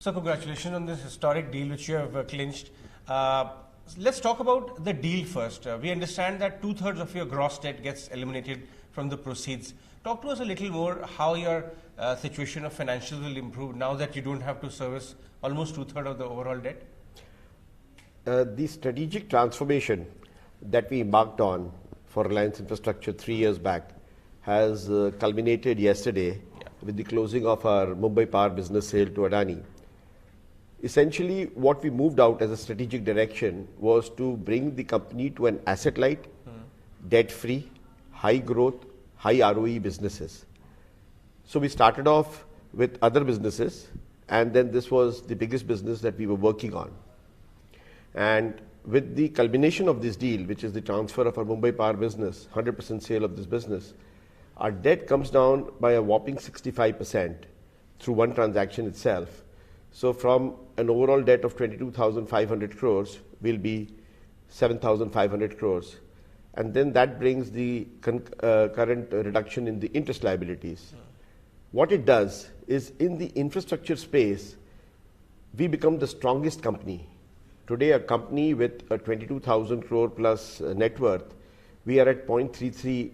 So congratulations on this historic deal which you have clinched. Let's talk about the deal first. We understand that 2/3 of your gross debt gets eliminated from the proceeds. Talk to us a little more how your situation of financials will improve now that you don't have to service almost 2/3 of the overall debt. The strategic transformation that we embarked on for Reliance Infrastructure 3 years back has culminated yesterday with the closing of our Mumbai Power business sale to Adani. Essentially, what we moved out as a strategic direction was to bring the company to an asset-light, debt-free, high-growth, high ROE businesses. So we started off with other businesses, and then this was the biggest business that we were working on. And with the culmination of this deal, which is the transfer of our Mumbai Power business, 100% sale of this business, our debt comes down by a whopping 65% through one transaction itself. So from an overall debt of 22,500 crores will be 7,500 crores. And then that brings the current reduction in the interest liabilities. What it does is in the infrastructure space, we become the strongest company. Today, a company with a 22,000 crore plus net worth, we are at 0.33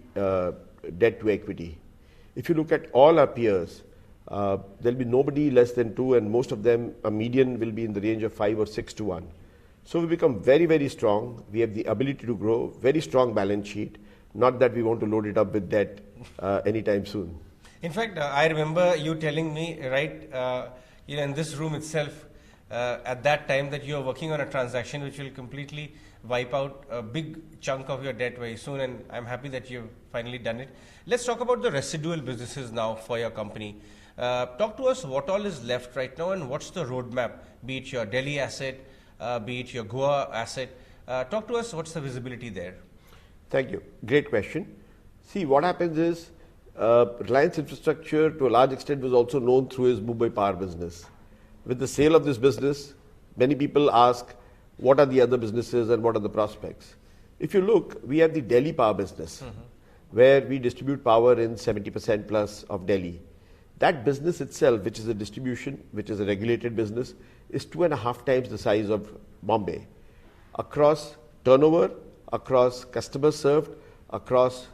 debt to equity. If you look at all our peers, there'll be nobody less than 2, and most of them, a median will be in the range of 5 or 6 to 1. So we become very, very strong. We have the ability to grow, very strong balance sheet. Not that we want to load it up with debt anytime soon. In fact, I remember you telling me, right, in this room itself, at that time that you are working on a transaction which will completely wipe out a big chunk of your debt very soon, and I'm happy that you've finally done it. Let's talk about the residual businesses now for your company. Talk to us what all is left right now and what's the roadmap, be it your Delhi asset, be it your Goa asset. Talk to us what's the visibility there. Thank you. Great question. See, what happens is Reliance Infrastructure to a large extent was also known through his Mumbai Power business. With the sale of this business, many people ask, what are the other businesses and what are the prospects? If you look, we have the Delhi Power business, where we distribute power in 70% plus of Delhi. That business itself, which is a distribution, which is a regulated business, is 2.5 times the size of Bombay. Across turnover, across customers served, across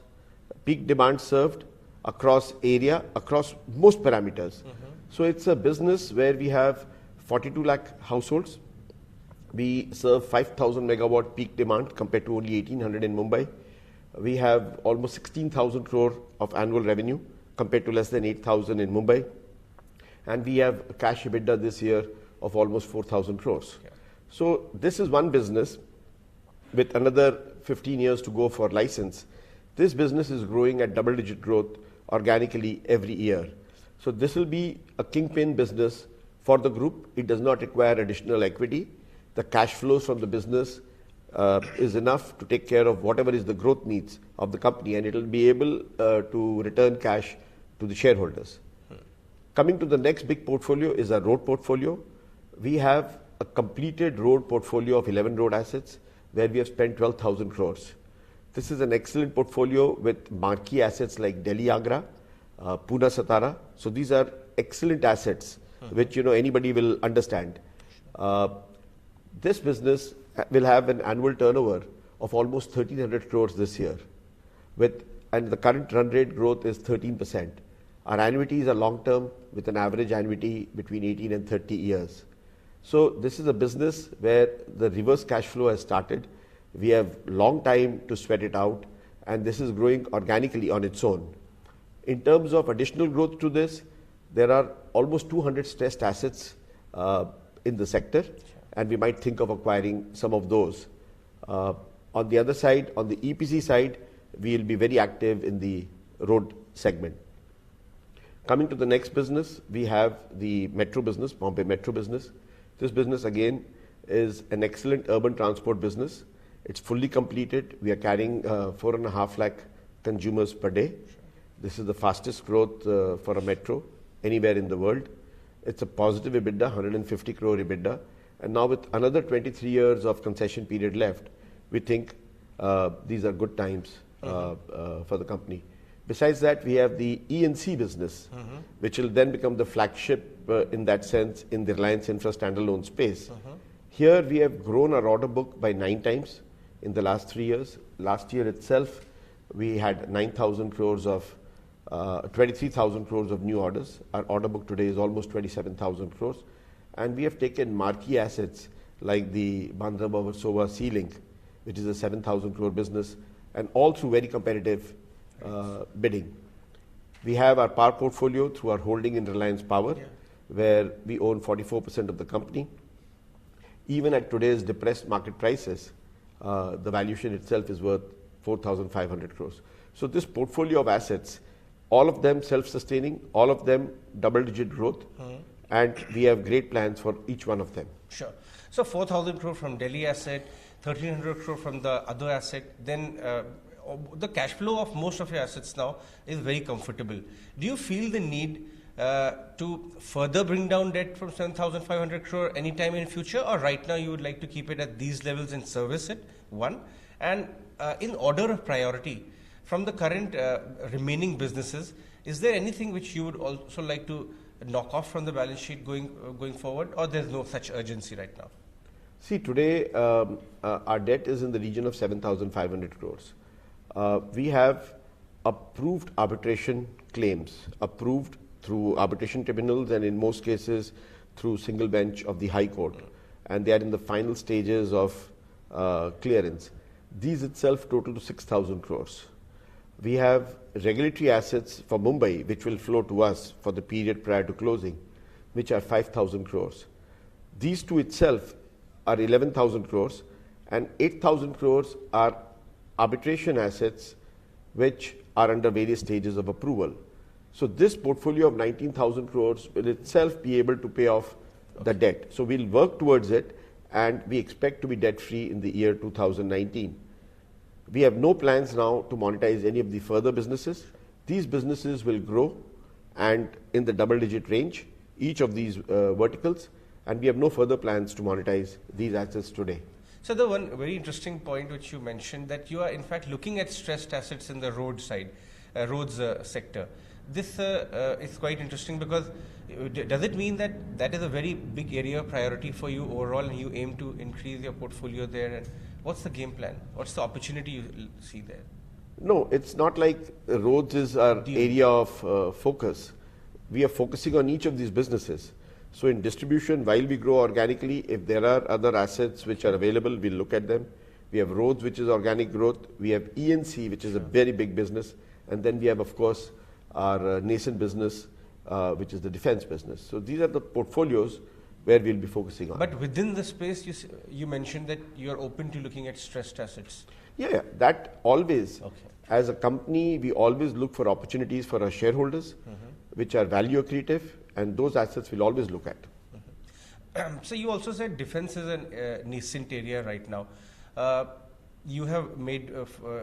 peak demand served, across area, across most parameters. So it's a business where we have 42 lakh households. We serve 5,000 megawatt peak demand compared to only 1,800 in Mumbai. We have almost 16,000 crore of annual revenue compared to less than 8,000 in Mumbai. And we have a cash EBITDA this year of almost 4,000 crores. Yeah. So this is one business with another 15 years to go for license. This business is growing at double-digit growth organically every year. So this will be a kingpin business for the group. It does not require additional equity. The cash flows from the business is enough to take care of whatever is the growth needs of the company, and it will be able to return cash to the shareholders. Coming to the next big portfolio is our road portfolio. We have a completed road portfolio of 11 road assets where we have spent 12,000 crores. This is an excellent portfolio with marquee assets like Delhi Agra, Pune Satara. So these are excellent assets which anybody will understand. This business will have an annual turnover of almost 1,300 crores this year, and the current run rate growth is 13%. Our annuities are long term with an average annuity between 18 and 30 years. So this is a business where the reverse cash flow has started. We have long time to sweat it out, and this is growing organically on its own. In terms of additional growth to this, there are almost 200 stressed assets in the sector, and we might think of acquiring some of those. On the other side, on the EPC side, we will be very active in the road segment. Coming to the next business, we have the metro business, Bombay Metro business. This business again is an excellent urban transport business. It's fully completed. We are carrying 4.5 lakh consumers per day. This is the fastest growth for a metro anywhere in the world. It's a positive EBITDA, 150 crore EBITDA. And now with another 23 years of concession period left, we think these are good times for the company. Besides that, we have the E&C business, which will then become the flagship in that sense in the Reliance Infra standalone space. Here we have grown our order book by 9 times in the last 3 years. Last year itself, we had 9,000 crores of 23,000 crores of new orders. Our order book today is almost 27,000 crores. And we have taken marquee assets like the Bandra-Versova Sea Link, which is a 7,000 crore business, and all through very competitive bidding. We have our power portfolio through our holding in Reliance Power, where we own 44% of the company. Even at today's depressed market prices, the valuation itself is worth 4,500 crores. So this portfolio of assets, all of them self-sustaining, all of them double-digit growth, and we have great plans for each one of them. Sure. So 4,000 crore from Delhi asset, 1,300 crore from the other asset, then the cash flow of most of your assets now is very comfortable. Do you feel the need to further bring down debt from 7,500 crore anytime in future, or right now you would like to keep it at these levels and service it? One. And in order of priority, from the current remaining businesses, is there anything which you would also like to knock off from the balance sheet going forward, or there's no such urgency right now? See, today our debt is in the region of 7,500 crores. We have approved arbitration claims, approved through arbitration tribunals and in most cases through single bench of the High Court, and they are in the final stages of clearance. These itself total to 6,000 crores. We have regulatory assets for Mumbai which will flow to us for the period prior to closing, which are 5,000 crores. These two itself are 11,000 crores, and 8,000 crores are arbitration assets which are under various stages of approval. So this portfolio of 19,000 crores will itself be able to pay off the debt. So we'll work towards it, and we expect to be debt free in the year 2019. We have no plans now to monetize any of the further businesses. These businesses will grow and in the double-digit range, each of these verticals, and we have no further plans to monetize these assets today. So the one very interesting point which you mentioned, that you are in fact looking at stressed assets in the road side, roads sector. This is quite interesting because does it mean that that is a very big area of priority for you overall, and you aim to increase your portfolio there? And what's the game plan? What's the opportunity you see there? No, it's not like roads is our area of focus. We are focusing on each of these businesses. So in distribution, while we grow organically, if there are other assets which are available, we'll look at them. We have roads, which is organic growth. We have E&C, which is a very big business. And then we have, of course, our nascent business, which is the defense business. So these are the portfolios where we'll be focusing on. But within the space, you mentioned that you're open to looking at stressed assets. Yeah, that always. Okay. As a company, we always look for opportunities for our shareholders, which are value accretive, and those assets we'll always look at. So you also said defense is a nascent area right now. You have made,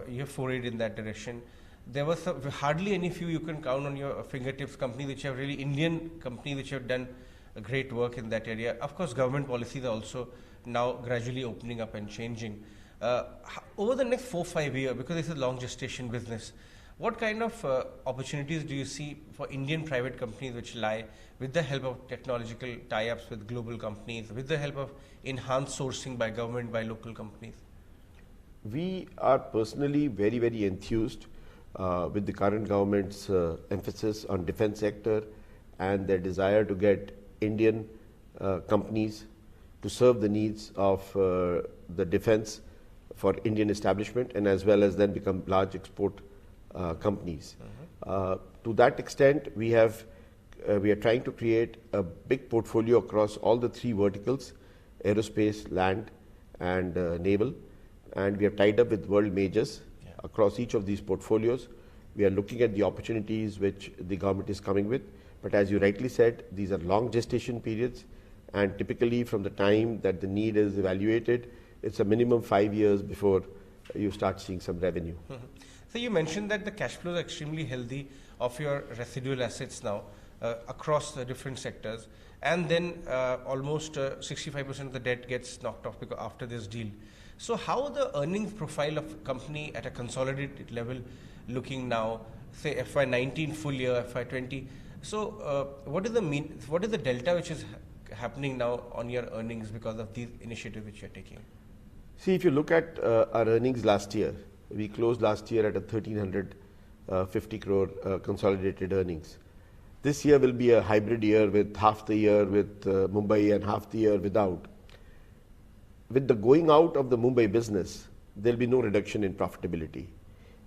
you have forayed in that direction. There was hardly any few you can count on your fingertips companies which have really Indian companies which have done great work in that area. Of course, government policies are also now gradually opening up and changing. Over the next 4-5 years, because it's a long gestation business, what kind of opportunities do you see for Indian private companies which lie with the help of technological tie-ups with global companies, with the help of enhanced sourcing by government, by local companies? We are personally very, very enthused with the current government's emphasis on defense sector and their desire to get Indian companies to serve the needs of the defense for Indian establishment, and as well as then become large export companies. To that extent, we are trying to create a big portfolio across all the 3 verticals: aerospace, land, and naval. And we have tied up with world majors across each of these portfolios. We are looking at the opportunities which the government is coming with. But as you rightly said, these are long gestation periods, and typically from the time that the need is evaluated, it's a minimum 5 years before you start seeing some revenue. So you mentioned that the cash flows are extremely healthy of your residual assets now across the different sectors, and then almost 65% of the debt gets knocked off because after this deal. So how the earnings profile of company at a consolidated level looking now? say FY19 full year, FY20. So what is the delta which is happening now on your earnings because of these initiatives which you are taking? See, if you look at our earnings last year, we closed last year at a 1,350 crore consolidated earnings. This year will be a hybrid year with half the year with Mumbai and half the year without. With the going out of the Mumbai business, there will be no reduction in profitability.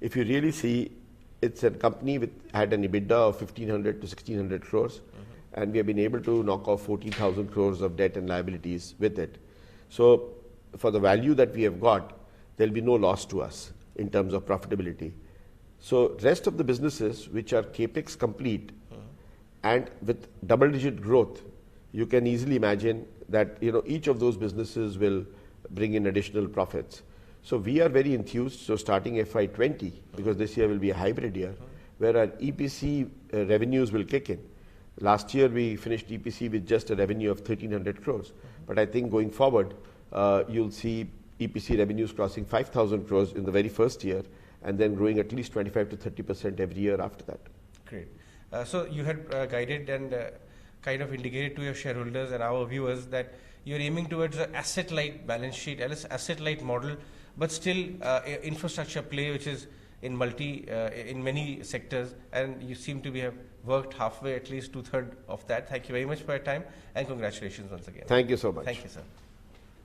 If you really see, it's a company with had an EBITDA of 1,500 to 1,600 crores, and we have been able to knock off 14,000 crores of debt and liabilities with it. So, for the value that we have got, there will be no loss to us in terms of profitability. So, rest of the businesses which are capex complete and with double-digit growth, you can easily imagine that each of those businesses will bring in additional profits. So we are very enthused. So starting FY20, because this year will be a hybrid year, where our EPC revenues will kick in. Last year we finished EPC with just a revenue of 1,300 crores. But I think going forward, you'll see EPC revenues crossing 5,000 crores in the very first year, and then growing at least 25 to 30% every year after that. Great. So you had guided and kind of indicated to your shareholders and our viewers that you're aiming towards an asset-light balance sheet, asset-light model, but still infrastructure play, which is in many sectors, and you seem to have worked halfway, at least 2/3 of that. Thank you very much for your time, and congratulations once again. Thank you so much. Thank you, sir.